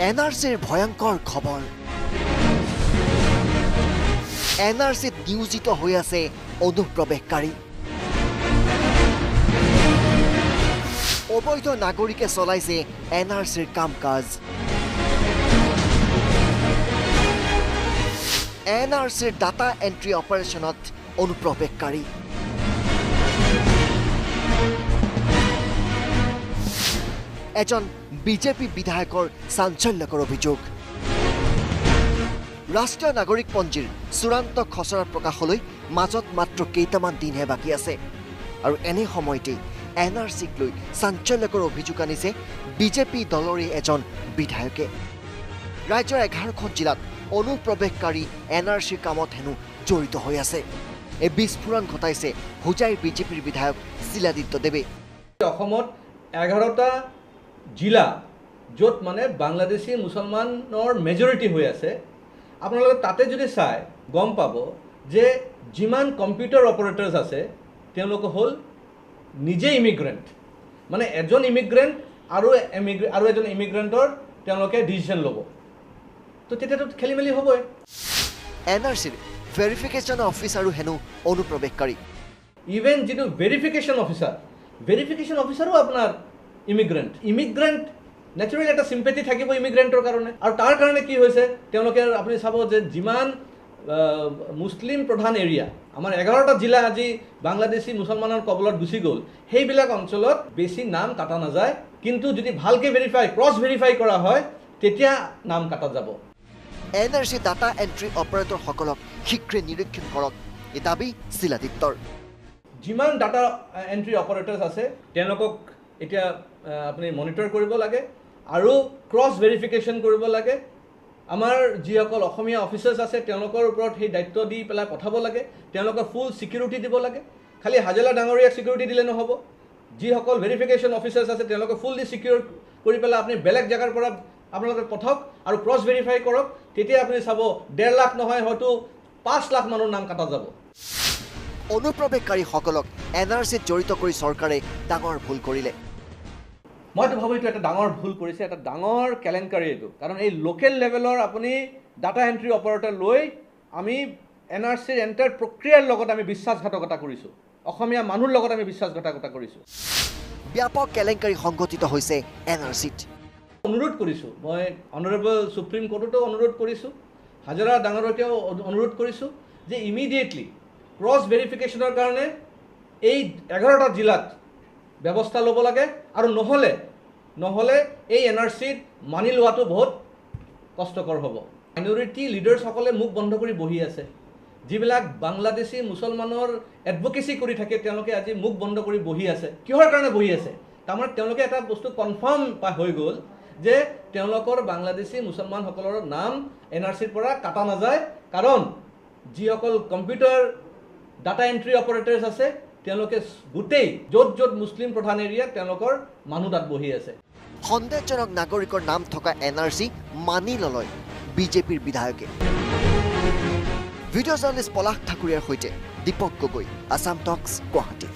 এনআৰচিৰ ভয়ংকৰ খবৰ এনআৰচিত নিয়োজিত হৈ আছে অনুপ্ৰৱেশকাৰী অবৈধ নাগৰিকে চলাইছে এনআৰচিৰ কাম-কাজ এনআৰচিৰ ডাটা এন্ট্ৰি অপাৰেশ্যনত অনুপ্ৰৱেশকাৰী এজন বিজেপি বিধায়কৰ চাঞ্চল্যকৰ অভিযোগ ৰাষ্ট্ৰীয় নাগৰিকপঞ্জীৰ চূড়ান্ত খচৰা প্ৰকাশলৈ মাজত মাত্ৰ কেইটামান দিনহে বাকী আছে আৰু এনে সময়তে এনআৰচিক লৈ চাঞ্চল্যকৰ অভিযোগ আনিছে বিজেপি দলৰে এজন বিধায়কে ৰাজ্যৰ 11খন জিলাত অনুপ্ৰৱেশকাৰী এনআৰচিৰ কামত হেনো জড়িত হৈ আছে এই বিস্ফোৰণ ঘটাইছে হোজাইৰ বিজেপিৰ বিধায়ক শিলাদিত্য দেৱে অসমত 11টা জিলা য'ত মানে বাংলাদেশী মুছলমানৰ মেজৰিটি হৈ আছে আপোনালোকে তাতে যদি চাই গম পাব যে যিমান কম্পিউটাৰ অপাৰেটৰ্ছ আছে তেওঁলোক হ'ল নিজে ইমিগ্ৰেণ্ট মানে এজন ইমিগ্ৰেণ্ট আৰু এজন ইমিগ্ৰেণ্টৰ তেওঁলোকে ডিচিশ্যন ল'ব তো তেতিয়াতো খেলিমেলি হ'বই এনআৰচিৰ ভেৰিফিকেশ্যন অফিচাৰো হেনো অনুপ্ৰৱেশকাৰী ইভেন যিটো ভেৰিফিকেশ্যন অফিচাৰো আপোনাৰ ইমিগ্ৰেণ্ট নেচাৰেলি এটা চিম্পেথি থাকিব ইমিগ্ৰেণ্টৰ কাৰণে আৰু তাৰ কাৰণে কি হৈছে তেওঁলোকে আপুনি চাব যে যিমান মুছলিম প্ৰধান এৰিয়া আমাৰ 11টা জিলা আজি বাংলাদেশী মুছলমানৰ কবলত গুচি গ'ল সেইবিলাক অঞ্চলত বেছি নাম কাটা নাযায় কিন্তু যদি ভালকৈ ক্ৰছ ভেৰিফাই কৰা হয় তেতিয়া নাম কাটা যাব এনআৰচি ডাটা এন্ট্ৰি অপাৰেটৰসকলক শীঘ্ৰে নিৰীক্ষণ কৰক এই দাবী শিলাদিত্যৰ যিমান ডাটা এন্ট্ৰি অপাৰেটৰ্ছ আছে তেওঁলোকক এতিয়া আপুনি মনিটৰ কৰিব লাগে আৰু ক্ৰছ ভেৰিফিকেশ্যন কৰিব লাগে আমাৰ যিসকল অসমীয়া অফিচাৰ্ছ আছে তেওঁলোকৰ ওপৰত সেই দায়িত্ব দি পেলাই পঠাব লাগে তেওঁলোকক ফুল ছিকিউৰিটি দিব লাগে খালি হাজেলা ডাঙৰীয়াক ছিকিউৰিটি দিলে নহ'ব যিসকল ভেৰিফিকেশ্যন অফিচাৰ্ছ আছে তেওঁলোকে ফুললি ছিকিউৰ কৰি পেলাই আপুনি বেলেগ জেগাৰ পৰা আপোনালোকে পঠাওক আৰু ক্ৰছ ভেৰিফাই কৰক তেতিয়া আপুনি চাব 1.5 লাখ নহয় হয়তো 5 লাখ মানুহৰ নাম কাটা যাব অনুপ্ৰৱেশকাৰীসকলক এনআৰচিত জড়িত কৰি চৰকাৰে ডাঙৰ ভুল কৰিলে মইতো ভাবোঁ এইটো এটা ডাঙৰ ভুল কৰিছে এটা ডাঙৰ কেলেংকাৰী এইটো কাৰণ এই লোকেল লেভেলৰ আপুনি ডাটা এণ্ট্ৰি অপাৰেটৰ লৈ আমি এনআৰচিৰ এণ্টাৰ প্ৰক্ৰিয়াৰ লগত আমি বিশ্বাসঘাতকতা কৰিছোঁ অসমীয়া মানুহৰ লগত আমি বিশ্বাসঘাতকতা কৰিছোঁ ব্যাপক কেলেংকাৰী সংঘটিত হৈছে এনআৰচিত অনুৰোধ কৰিছোঁ মই অনাৰেবল সুপ্ৰিম কোৰ্টতো অনুৰোধ কৰিছোঁ হাজাৰা ডাঙৰকেও অনুৰোধ কৰিছোঁ যে ইমিডিয়েটলি ক্ৰছ ভেৰিফিকেশ্যনৰ কাৰণে এই 11টা জিলাত ব্যৱস্থা ল'ব লাগে আৰু নহ'লে এই এনআৰচিত মানি লোৱাটো বহুত কষ্টকৰ হ'ব মাইনৰিটি লিডাৰ্ছসকলে মুখ বন্ধ কৰি বহি আছে যিবিলাক বাংলাদেশী মুছলমানৰ এডভকেচি কৰি থাকে তেওঁলোকে আজি মুখ বন্ধ কৰি বহি আছে কিহৰ কাৰণে বহি আছে তাৰমানে তেওঁলোকে এটা বস্তু কনফাৰ্ম হৈ গ'ল যে তেওঁলোকৰ বাংলাদেশী মুছলমানসকলৰ নাম এনআৰচিৰ পৰা কাটা নাযায় কাৰণ যিসকল কম্পিউটাৰ ডাটা এণ্ট্ৰি অপাৰেটৰ্ছ আছে তেওঁলোকে গোটেই য'ত মুছলিম প্ৰধান এৰিয়া তেওঁলোকৰ মানুহ তাত বহি আছে সন্দেহজনক নাগৰিকৰ নাম থকা এনআৰচি মানি নলয় বিজেপিৰ বিধায়কে ভিডিঅ' জাৰ্নেলিষ্ট পলাশ ঠাকুৰীয়াৰ সৈতে দীপক গগৈ আছাম টক্স গুৱাহাটী